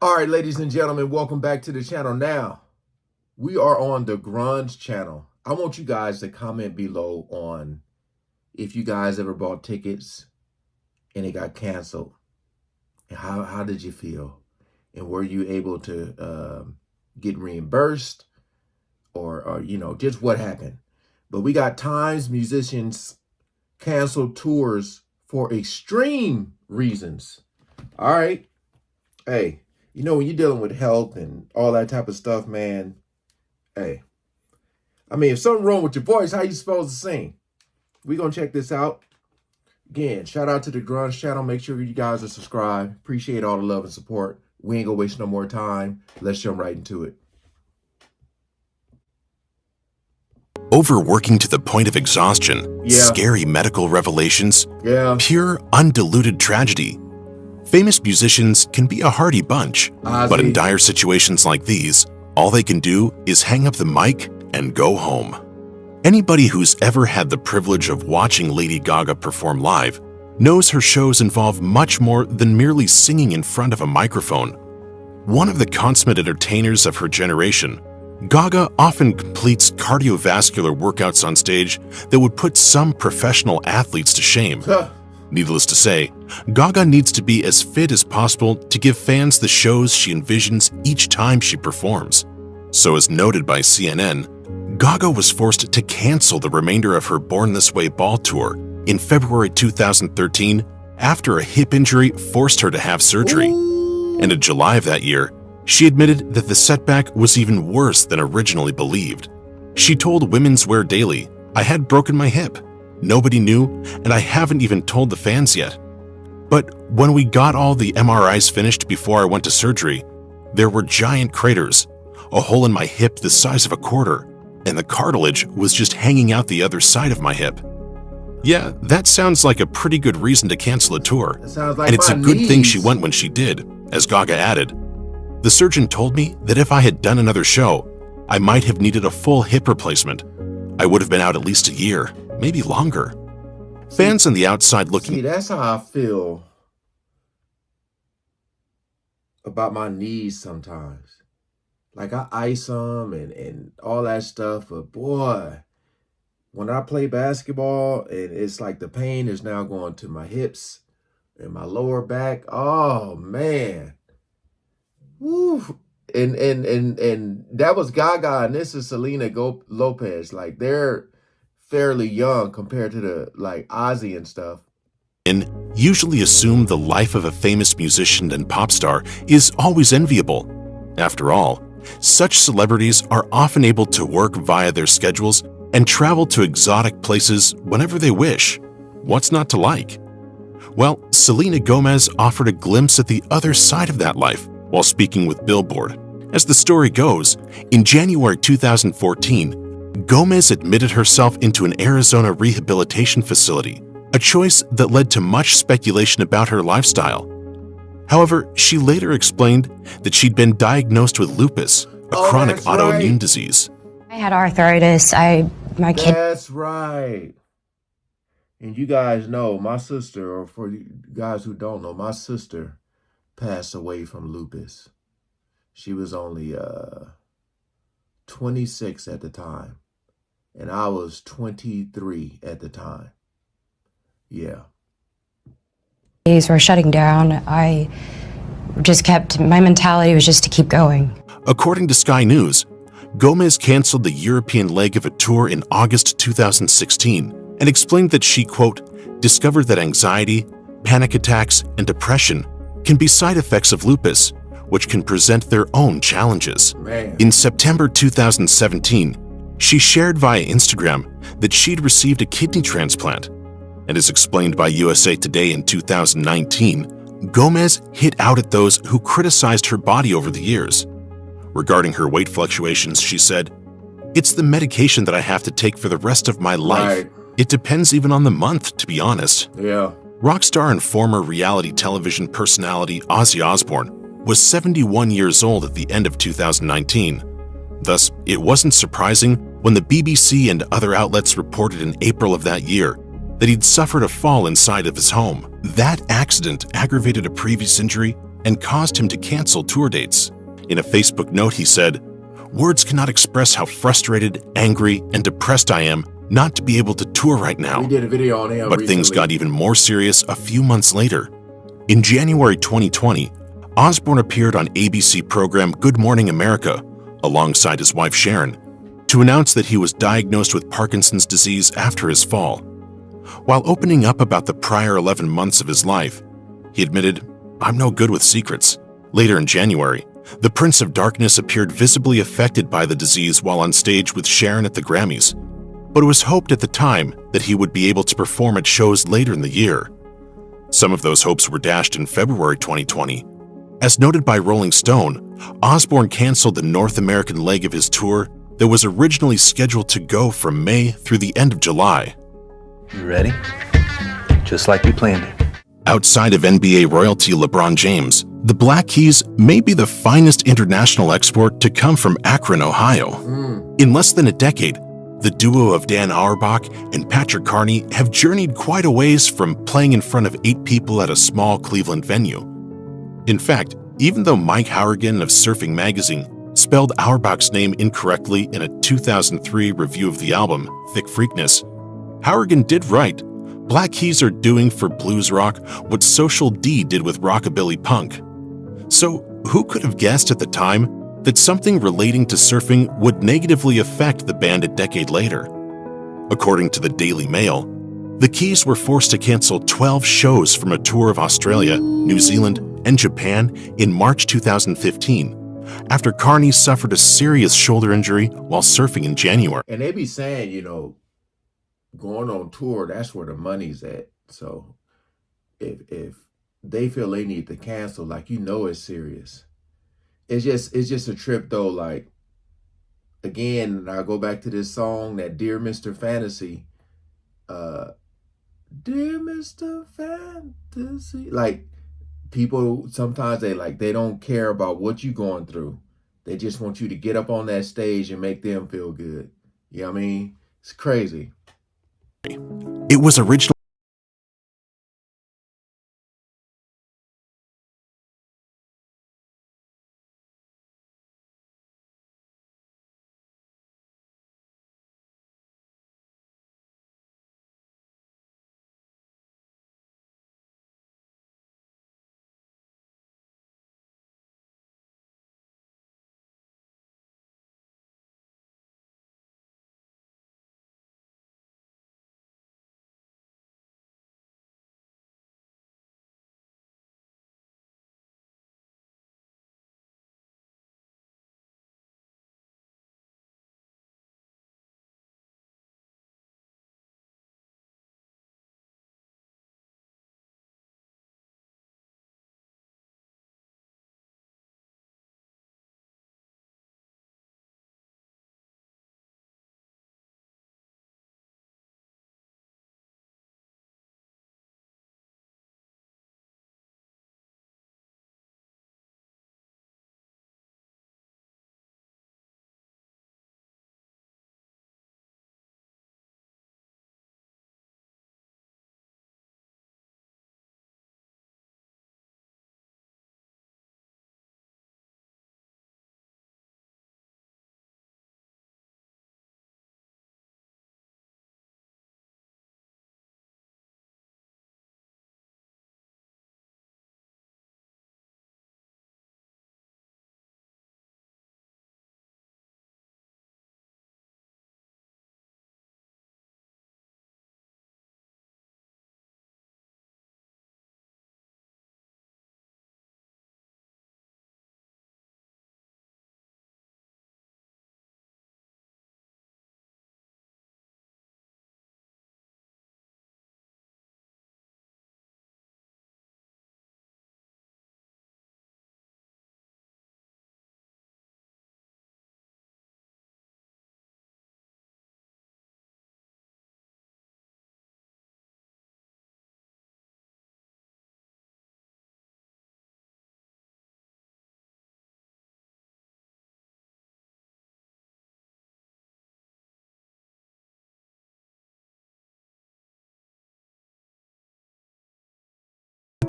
All right, ladies and gentlemen, welcome back to the channel. Now, we are on the Grunge channel. I want you guys to comment below on if you guys ever bought tickets and it got canceled. And how did you feel? And were you able to get reimbursed or just what happened? But we got times musicians canceled tours for extreme reasons. All right. Hey, when you're dealing with health and all that type of stuff, man, hey, if something wrong with your voice, how you supposed to sing? We're going to check this out. Again, shout out to the Grunge channel. Make sure you guys are subscribed. Appreciate all the love and support. We ain't going to waste no more time. Let's jump right into it. Overworking to the point of exhaustion, scary medical revelations, pure undiluted tragedy. Famous musicians can be a hardy bunch, but in dire situations like these, all they can do is hang up the mic and go home. Anybody who's ever had the privilege of watching Lady Gaga perform live knows her shows involve much more than merely singing in front of a microphone. One of the consummate entertainers of her generation, Gaga often completes cardiovascular workouts on stage that would put some professional athletes to shame. Needless to say, Gaga needs to be as fit as possible to give fans the shows she envisions each time she performs. So, as noted by CNN, Gaga was forced to cancel the remainder of her Born This Way ball tour in February 2013 after a hip injury forced her to have surgery. And in July of that year, she admitted that the setback was even worse than originally believed. She told Women's Wear Daily, "I had broken my hip. Nobody knew, and I haven't even told the fans yet. But when we got all the MRIs finished before I went to surgery, there were giant craters, a hole in my hip the size of a quarter, and the cartilage was just hanging out the other side of my hip." Yeah, that sounds like a pretty good reason to cancel a tour. And it's a good thing she went when she did, as Gaga added. "The surgeon told me that if I had done another show, I might have needed a full hip replacement. I would have been out at least a year, maybe longer." Fans on the outside looking... See, that's how I feel about my knees sometimes. Like, I ice them and all that stuff, but boy, when I play basketball, it's like the pain is now going to my hips and my lower back. Oh, man. Woo. And that was Gaga, and this is Selena Lopez. Like, they're fairly young compared to the Ozzy and stuff. And usually assume the life of a famous musician and pop star is always enviable. After all, such celebrities are often able to work via their schedules and travel to exotic places whenever they wish. What's not to like? Well, Selena Gomez offered a glimpse at the other side of that life while speaking with Billboard. As the story goes, in January 2014, Gomez admitted herself into an Arizona rehabilitation facility, a choice that led to much speculation about her lifestyle. However, she later explained that she'd been diagnosed with lupus, a chronic autoimmune disease. I had arthritis. My kid. That's right. And you guys know, my sister, or for you guys who don't know, my sister passed away from lupus. She was only 26 at the time, and I was 23 at the time. Yeah. Days were shutting down. My mentality was just to keep going. According to Sky News, Gomez canceled the European leg of a tour in August 2016 and explained that she, quote, discovered that anxiety, panic attacks, and depression can be side effects of lupus, which can present their own challenges. Man. In September 2017, she shared via Instagram that she'd received a kidney transplant. And as explained by USA Today in 2019, Gomez hit out at those who criticized her body over the years. Regarding her weight fluctuations, she said, "It's the medication that I have to take for the rest of my life. Right. It depends even on the month, to be honest." Yeah. Rock star and former reality television personality Ozzy Osbourne was 71 years old at the end of 2019. Thus, it wasn't surprising when the BBC and other outlets reported in April of that year that he'd suffered a fall inside of his home. That accident aggravated a previous injury and caused him to cancel tour dates. In a Facebook note, he said, "Words cannot express how frustrated, angry, and depressed I am not to be able to tour right now." We did a video on him But recently. things got even more serious a few months later. In January 2020, Osbourne appeared on ABC program Good Morning America alongside his wife Sharon to announce that he was diagnosed with Parkinson's disease after his fall. While opening up about the prior 11 months of his life, he admitted, "I'm no good with secrets." Later in January, the Prince of Darkness appeared visibly affected by the disease while on stage with Sharon at the Grammys, but it was hoped at the time that he would be able to perform at shows later in the year. Some of those hopes were dashed in February 2020. As noted by Rolling Stone, Osbourne canceled the North American leg of his tour that was originally scheduled to go from May through the end of July. You ready? Just like we planned it. Outside of NBA royalty LeBron James, the Black Keys may be the finest international export to come from Akron, Ohio. In less than a decade, the duo of Dan Auerbach and Patrick Carney have journeyed quite a ways from playing in front of 8 people at a small Cleveland venue. In fact, even though Mike Hourigan of Surfing Magazine spelled Auerbach's name incorrectly in a 2003 review of the album, Thick Freakness, Hourigan did write, "Black Keys are doing for blues rock what Social D did with rockabilly punk." So, who could have guessed at the time that something relating to surfing would negatively affect the band a decade later? According to the Daily Mail, the Keys were forced to cancel 12 shows from a tour of Australia, New Zealand, and Japan in March 2015, after Carney suffered a serious shoulder injury while surfing in January. And they be saying, going on tour, that's where the money's at. So if they feel they need to cancel, it's serious. It's just a trip though. Like, again, I'll go back to this song, that Dear Mr. Fantasy. Dear Mr. Fantasy. Like, people sometimes they don't care about what you're going through. They just want you to get up on that stage and make them feel good. You know what I mean? It's crazy. It was originally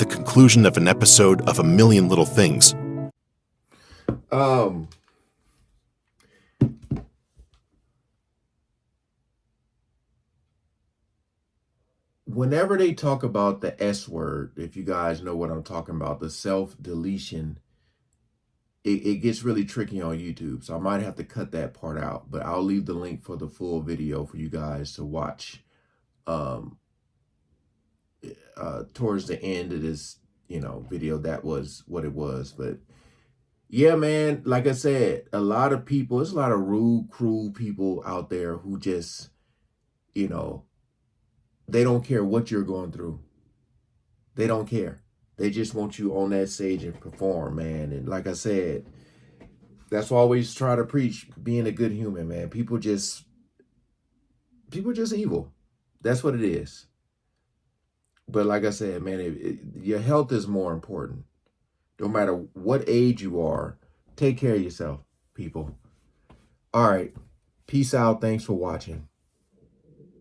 the conclusion of an episode of A Million Little Things. Whenever they talk about the S word, if you guys know what I'm talking about, the self-deletion, it gets really tricky on YouTube. So I might have to cut that part out, but I'll leave the link for the full video for you guys to watch towards the end of this, video. That was what it was. But yeah, man, like I said, a lot of people, there's a lot of rude, cruel people out there who just, they don't care what you're going through. They don't care. They just want you on that stage and perform, man. And like I said, that's why I always try to preach being a good human, man. People just evil. That's what it is. But like I said, man, your health is more important. No matter what age you are, take care of yourself, people. All right. Peace out. Thanks for watching.